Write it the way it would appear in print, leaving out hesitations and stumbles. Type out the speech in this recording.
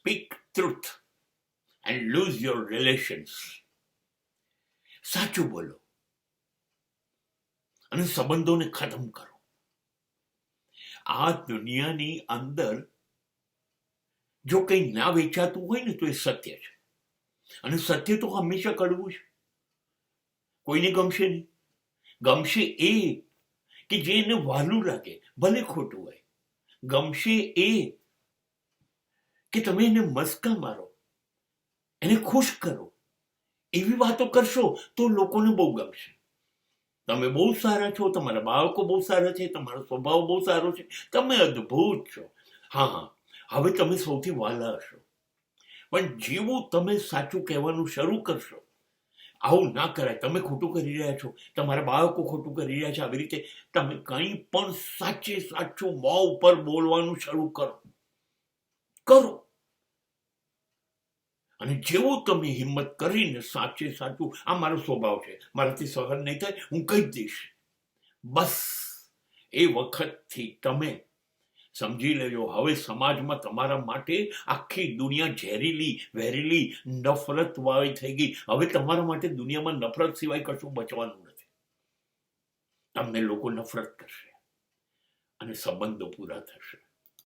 Speak truth and lose your relations. સાચું બોલો અને સંબંધોને ખતમ કરો. આ દુનિયાની અંદર જો કંઈ ના વેચાતું હોય ને તો એ સત્ય છે, અને સત્ય તો હંમેશા કડવું છે. કોઈને ગમશે નહીં. ગમશે એ કે જે એને વહાલું લાગે, ભલે ખોટું હોય. ગમશે એ કે તમે એને મસ્કા મારો, એને ખુશ કરો. એવી વાતો કરશો તો લોકોને બહુ ગમશે. તમે બહુ સારા છો, તમારા બાળકો બહુ સારા છે, તમારો સ્વભાવ બહુ સારો છે, તમે અદ્ભુત છો. હા, હવે તમે સૌથી વહાલા હશો. પણ જેવું તમે સાચું કહેવાનું શરૂ કરશો, આવું ના કરાય, તમે ખોટું કરી રહ્યા છો, તમારા બાળકો ખોટું કરી રહ્યા છે, આવી રીતે તમે કંઈ પણ સાચે સાચું મોં ઉપર બોલવાનું શરૂ કરો. અને જેવું તમે હિંમત કરીને સાચે સાચું, આ મારો સ્વભાવ છે, મારાથી સહન નહીં થાય, હું કહી દઈશ, બસ એ વખતથી તમે સમજી લેજો હવે સમાજમાં તમારા માટે આખી દુનિયા ઝેરીલી વેરીલી નફરત વાળી થઈ ગઈ. હવે તમારા માટે દુનિયામાં નફરત સિવાય કશું બચવાનું નથી. તમને લોકો નફરત કરશે અને સંબંધો પૂરા થશે.